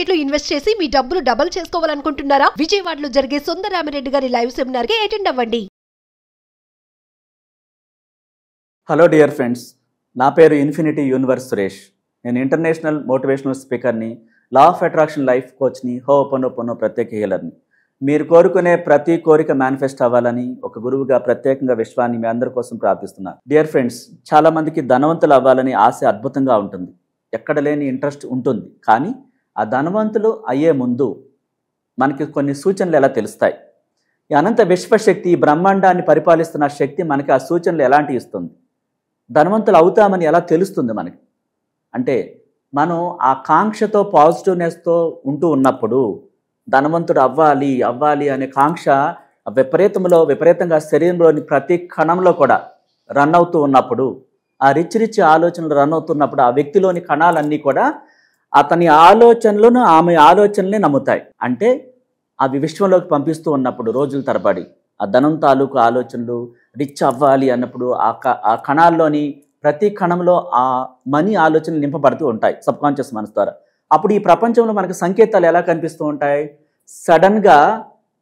Market లో invest చేసి మీ డబ్బులు డబుల్ చేసుకోవాలనుకుంటున్నారా? విజయవాడలో జరిగే సుందరరామిరెడ్డి గారి లైవ్ సెమినార్ కి అటెండ్ అవ్వండి. హలో డియర్ ఫ్రెండ్స్, నా పేరు ఇన్ఫినిటీ యూనివర్స్ సురేష్. నేను international motivational స్పీకర్ని, law of attraction life కోచ్ని, ho'oponopono ప్రత్యేక హీలర్ని. మీరు కోరుకునే ప్రతి కోరిక మేనిఫెస్ట్ అవ్వాలని ఒక గురువుగా ప్రత్యేకంగా విశ్వాన్ని మీ అందరి కోసం ప్రార్థిస్తున్నాను. డియర్ ఫ్రెండ్స్, చాలామందికి ధనవంతులు అవ్వాలని ఆశ అద్భుతంగా ఉంటుంది, ఎక్కడ లేని ఇంట్రెస్ట్ ఉంటుంది. కానీ ఆ ధనవంతులు అయ్యే ముందు మనకి కొన్ని సూచనలు ఎలా తెలుస్తాయి? ఈ అనంత విశ్వశక్తి, ఈ బ్రహ్మాండాన్ని పరిపాలిస్తున్న శక్తి మనకి ఆ సూచనలు ఎలాంటి ఇస్తుంది? ధనవంతులు అవుతామని ఎలా తెలుస్తుంది మనకి? అంటే మనం ఆ కాంక్షతో, పాజిటివ్నెస్తో ఉంటూ ఉన్నప్పుడు ధనవంతుడు అవ్వాలి అనే కాంక్ష విపరీతంగా శరీరంలోని ప్రతి కణంలో కూడా రన్ అవుతూ ఉన్నప్పుడు, ఆ రిచ్ ఆలోచనలు రన్ అవుతున్నప్పుడు ఆ వ్యక్తిలోని కణాలన్నీ కూడా అతని ఆలోచనలను, ఆమె ఆలోచనలే నమ్ముతాయి. అంటే అవి విశ్వంలోకి పంపిస్తూ ఉన్నప్పుడు రోజుల తరబడి ఆ ధనం తాలూకు ఆలోచనలు, రిచ్ అవ్వాలి అన్నప్పుడు ఆ కణాల్లోని ప్రతి కణంలో ఆ మనీ ఆలోచనలు నింపబడుతూ ఉంటాయి సబ్కాన్షియస్ మనసు ద్వారా. అప్పుడు ఈ ప్రపంచంలో మనకు సంకేతాలు ఎలా కనిపిస్తూ ఉంటాయి? సడన్గా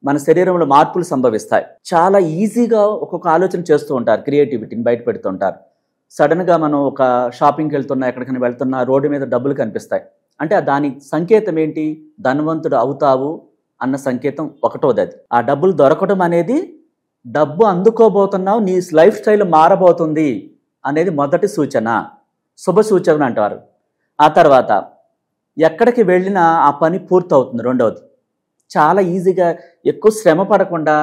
మన శరీరంలో మార్పులు సంభవిస్తాయి. చాలా ఈజీగా ఒక్కొక్క ఆలోచన చేస్తూ ఉంటారు, క్రియేటివిటీని బయట పెడుతూ ఉంటారు. సడన్గా మనం ఒక షాపింగ్కి వెళ్తున్నా, ఎక్కడికైనా వెళ్తున్నా, రోడ్డు మీద డబ్బులు కనిపిస్తాయి. అంటే దాని సంకేతం ఏంటి? ధనవంతుడు అవుతావు అన్న సంకేతం ఒకటోది. అది ఆ డబ్బులు దొరకడం అనేది, డబ్బు అందుకోబోతున్నావు, నీ లైఫ్ స్టైల్ మారబోతుంది అనేది మొదటి సూచన, శుభ సూచన అంటారు. ఆ తర్వాత ఎక్కడికి వెళ్ళినా ఆ పని పూర్తవుతుంది. రెండవది, చాలా ఈజీగా, ఎక్కువ శ్రమ పడకుండా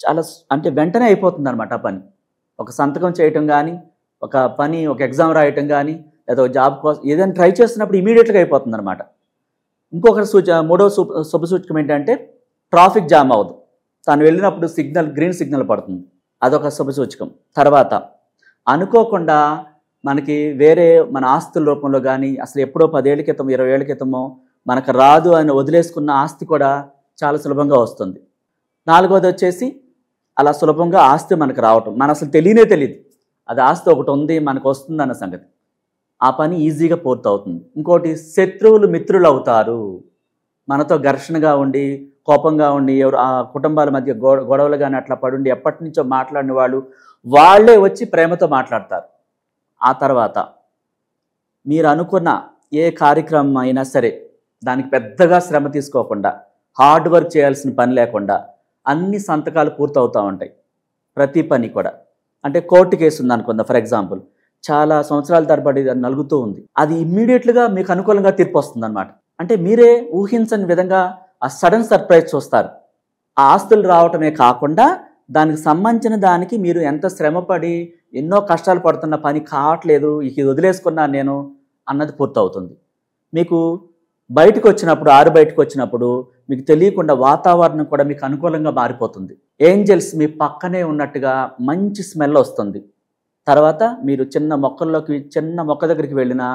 చాలా అంటే వెంటనే అయిపోతుంది అనమాట ఆ పని. ఒక సంతకం చేయటం కానీ, ఒక ఎగ్జామ్ రాయటం కానీ, లేదా జాబ్ కోసం ఏదైనా ట్రై చేస్తున్నప్పుడు ఇమీడియట్గా అయిపోతుంది అనమాట. మూడవ శుభ సూచకం ఏంటంటే ట్రాఫిక్ జామ్ అవ్వదు. తను వెళ్ళినప్పుడు గ్రీన్ సిగ్నల్ పడుతుంది, అదొక శుభ సూచకం. తర్వాత అనుకోకుండా మనకి మన ఆస్తుల రూపంలో కానీ, అసలు ఎప్పుడో 10 ఏళ్ళ క్రితం 20 ఏళ్ళ క్రితమో మనకు రాదు అని వదిలేసుకున్న ఆస్తి కూడా చాలా సులభంగా వస్తుంది. నాలుగవది వచ్చేసి అలా సులభంగా ఆస్తి మనకు రావటం, మన అసలు తెలియదు అది ఆస్తి ఒకటి ఉంది మనకు వస్తుంది అన్న సంగతి. ఆ పని ఈజీగా పూర్తవుతుంది. ఇంకోటి, శత్రువులు మిత్రులు అవుతారు. మనతో ఘర్షణగా ఉండి, కోపంగా ఉండి, ఆ కుటుంబాల మధ్య గొడవలు కానీ అట్లా పడుండి ఎప్పటి నుంచో మాట్లాడిన వాళ్ళే వచ్చి ప్రేమతో మాట్లాడతారు. ఆ తర్వాత మీరు అనుకున్న ఏ కార్యక్రమం అయినా సరే దానికి పెద్దగా శ్రమ తీసుకోకుండా, హార్డ్ వర్క్ చేయాల్సిన పని లేకుండా అన్ని సంతకాలు పూర్తవుతూ ఉంటాయి. ప్రతి పని కూడా. అంటే కోర్టు కేసు ఉందనుకుందా, ఫర్ ఎగ్జాంపుల్, చాలా సంవత్సరాల తరబడి నలుగుతూ ఉంది, అది ఇమ్మీడియట్గా మీకు అనుకూలంగా తీర్పు వస్తుంది అనమాట. అంటే మీరే ఊహించని విధంగా ఆ సడన్ సర్ప్రైజ్ చూస్తారు. ఆ ఆస్తులు రావటమే కాకుండా దానికి సంబంధించిన దానికి మీరు ఎంత శ్రమపడి ఎన్నో కష్టాలు పడుతున్న పని కావట్లేదు, ఇది వదిలేసుకున్నాను నేను అన్నది పూర్తవుతుంది. మీకు బయటకు వచ్చినప్పుడు మీకు తెలియకుండా వాతావరణం కూడా మీకు అనుకూలంగా మారిపోతుంది. ఏంజల్స్ మీ పక్కనే ఉన్నట్టుగా మంచి స్మెల్ వస్తుంది. తర్వాత మీరు చిన్న మొక్క దగ్గరికి వెళ్ళినా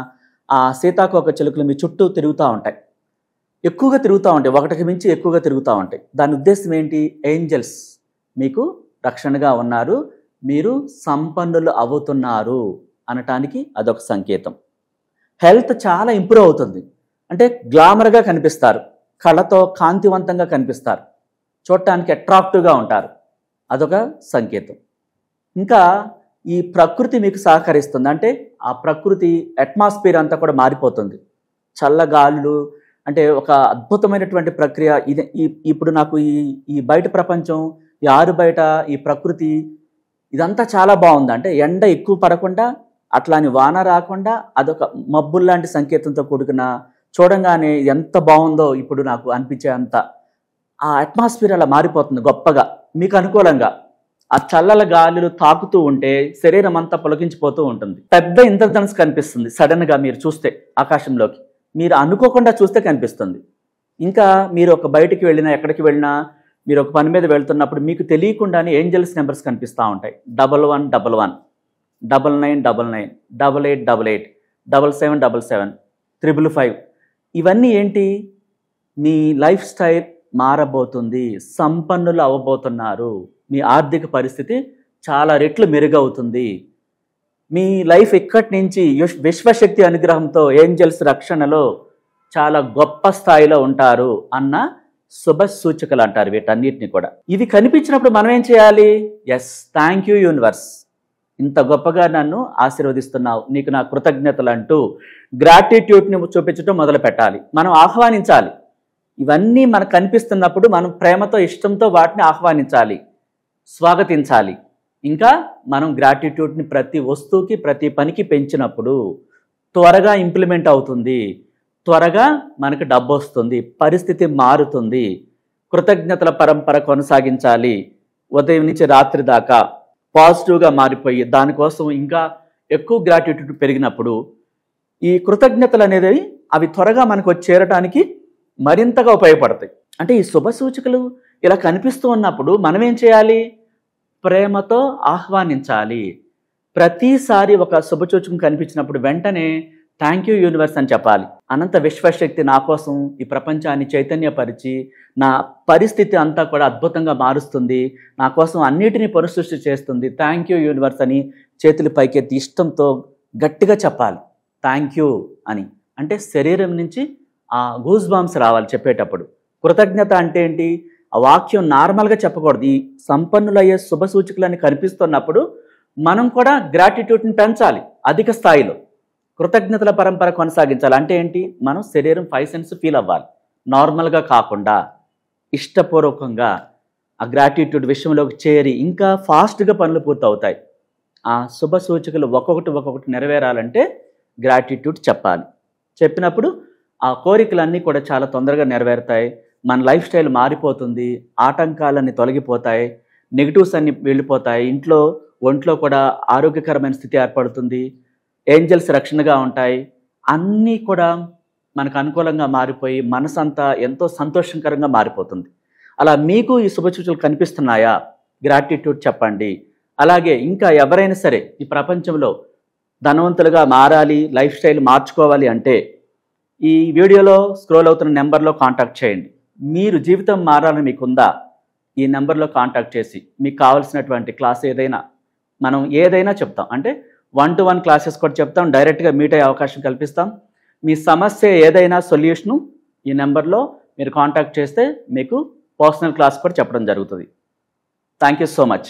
ఆ సీతాకోక చిలుకలు మీ చుట్టూ తిరుగుతూ ఉంటాయి, ఎక్కువగా తిరుగుతూ ఉంటాయి, ఒకటికి మించి ఎక్కువగా తిరుగుతూ ఉంటాయి. దాని ఉద్దేశం ఏంటి? ఏంజల్స్ మీకు రక్షణగా ఉన్నారు, మీరు సంపన్నులు అవుతున్నారు అనటానికి అదొక సంకేతం. హెల్త్ చాలా ఇంప్రూవ్ అవుతుంది. అంటే గ్లామర్గా కనిపిస్తారు, కళతో కాంతివంతంగా కనిపిస్తారు, చూడటానికి అట్రాక్టివ్గా ఉంటారు, అదొక సంకేతం. ఇంకా ఈ ప్రకృతి మీకు సహకరిస్తుంది. అంటే ఆ ప్రకృతి అట్మాస్ఫియర్ అంతా కూడా మారిపోతుంది. చల్లగాలులు, అంటే ఒక అద్భుతమైనటువంటి ప్రక్రియ ఇది. ఇప్పుడు నాకు ఈ బయట ప్రపంచం, ఈ ఆరు బయట ఈ ప్రకృతి ఇదంతా చాలా బాగుంది. అంటే ఎండ ఎక్కువ పడకుండా, అట్లాని వాన రాకుండా, అదొక మబ్బుల్లాంటి సంకేతంతో కూడుకున్న, చూడంగానే ఎంత బాగుందో ఇప్పుడు నాకు అనిపించే అంత ఆ అట్మాస్ఫియర్ అలా మారిపోతుంది గొప్పగా, మీకు అనుకూలంగా. ఆ చల్లల గాలులు తాకుతూ ఉంటే శరీరం అంతా పులకించిపోతూ ఉంటుంది. పెద్ద ఇంద్రధనుస్సు కనిపిస్తుంది సడన్గా మీరు చూస్తే, ఆకాశంలోకి మీరు అనుకోకుండా చూస్తే కనిపిస్తుంది. ఇంకా మీరు బయటికి వెళ్ళినా, ఎక్కడికి వెళ్ళినా, మీరు ఒక పని మీద వెళ్తున్నప్పుడు మీకు తెలియకుండానే ఏంజల్స్ నెంబర్స్ కనిపిస్తూ ఉంటాయి. 1111, 9999, 8888, 7777, 555. ఇవన్నీ ఏంటి? మీ లైఫ్ స్టైల్ మారబోతుంది, సంపన్నులు అవ్వబోతున్నారు, మీ ఆర్థిక పరిస్థితి చాలా రెట్లు మెరుగవుతుంది. మీ లైఫ్ ఇక్కడి నుంచి విశ్వశక్తి అనుగ్రహంతో, ఏంజల్స్ రక్షణలో చాలా గొప్ప స్థాయిలో ఉంటారు అన్న శుభ సూచికలు అంటారు వీటన్నిటిని కూడా. ఇవి కనిపించినప్పుడు మనం ఏం చేయాలి? ఎస్, థ్యాంక్ యూ యూనివర్స్, ఇంత గొప్పగా నన్ను ఆశీర్వదిస్తున్నావు, నీకు నా కృతజ్ఞతలు అంటూ గ్రాటిట్యూడ్ని చూపించడం మొదలు పెట్టాలి. మనం ఆహ్వానించాలి. ఇవన్నీ మనకు కనిపిస్తున్నప్పుడు మనం ప్రేమతో ఇష్టంతో వాటిని ఆహ్వానించాలి, స్వాగతించాలి. ఇంకా మనం గ్రాటిట్యూడ్ని ప్రతి వస్తువుకి ప్రతి పనికి పెంచినప్పుడు త్వరగా ఇంప్లిమెంట్ అవుతుంది, త్వరగా మనకు డబ్బు వస్తుంది, పరిస్థితి మారుతుంది. కృతజ్ఞతల పరంపర కొనసాగించాలి. ఉదయం నుంచి రాత్రి దాకా పాజిటివ్గా మారిపోయి దానికోసం ఇంకా ఎక్కువ గ్రాటిట్యూడ్ పెరిగినప్పుడు ఈ కృతజ్ఞతలు అనేది అవి త్వరగా మనకు చేరడానికి మరింతగా ఉపయోగపడతాయి. అంటే ఈ శుభ సూచికలు ఇలా కనిపిస్తూ ఉన్నప్పుడు మనం ఏం చేయాలి? ప్రేమతో ఆహ్వానించాలి. ప్రతిసారి ఒక శుభ సూచకం కనిపించినప్పుడు వెంటనే థ్యాంక్ యూ యూనివర్స్ అని చెప్పాలి. అనంత విశ్వశక్తి నా కోసం ఈ ప్రపంచాన్ని చైతన్యపరిచి నా పరిస్థితి అంతా కూడా అద్భుతంగా మారుస్తుంది, నా కోసం అన్నిటినీ పునఃసృష్టి చేస్తుంది, థ్యాంక్ యూ యూనివర్స్ అని చేతులు పైకెత్తి ఇష్టంతో గట్టిగా చెప్పాలి థ్యాంక్ యూ అని. అంటే శరీరం నుంచి ఆ గూస్ బాంబ్స్ రావాలి చెప్పేటప్పుడు. కృతజ్ఞత అంటే ఏంటి? ఆ వాక్యం నార్మల్గా చెప్పకూడదు. ఈ సంపన్నులయ్యే శుభ సూచికలని కనిపిస్తున్నప్పుడు మనం కూడా గ్రాటిట్యూడ్ని పెంచాలి అధిక స్థాయిలో. కృతజ్ఞతల పరంపర కొనసాగించాలి అంటే ఏంటి? మనం శరీరం 5 సెన్స్ ఫీల్ అవ్వాలి, నార్మల్గా కాకుండా ఇష్టపూర్వకంగా ఆ గ్రాటిట్యూడ్ విషయంలోకి చేరి ఇంకా ఫాస్ట్గా పనులు పూర్తవుతాయి. ఆ శుభ సూచికలు ఒక్కొక్కటి నెరవేరాలంటే గ్రాటిట్యూడ్ చెప్పాలి. చెప్పినప్పుడు ఆ కోరికలన్నీ కూడా చాలా తొందరగా నెరవేరుతాయి. మన లైఫ్ స్టైల్ మారిపోతుంది, ఆటంకాలన్నీ తొలగిపోతాయి, నెగిటివ్స్ అన్నీ వెళ్ళిపోతాయి, ఒంట్లో కూడా ఆరోగ్యకరమైన స్థితి ఏర్పడుతుంది, ఏంజల్స్ రక్షణగా ఉంటాయి, అన్నీ కూడా మనకు అనుకూలంగా మారిపోయి మనసంతా ఎంతో సంతోషకరంగా మారిపోతుంది. అలా మీకు ఈ శుభసూచనలు కనిపిస్తున్నాయా? గ్రాటిట్యూడ్ చెప్పండి. అలాగే ఇంకా ఎవరైనా సరే ఈ ప్రపంచంలో ధనవంతులుగా మారాలి, లైఫ్ స్టైల్ మార్చుకోవాలి అంటే ఈ వీడియోలో స్క్రోల్ అవుతున్న నెంబర్లో కాంటాక్ట్ చేయండి. మీరు జీవితం మారాలని మీకుందా? ఈ నెంబర్లో కాంటాక్ట్ చేసి మీకు కావాల్సినటువంటి క్లాస్ మనం ఏదైనా చెప్తాం. అంటే 1-to-1 క్లాసెస్ కూడా చెప్తాం, డైరెక్ట్గా మీట్ అయ్యే అవకాశం కల్పిస్తాం. మీ సమస్య ఏదైనా సొల్యూషను ఈ నెంబర్లో మీరు కాంటాక్ట్ చేస్తే మీకు పర్సనల్ క్లాస్ కూడా చెప్పడం జరుగుతుంది. Thank you so much.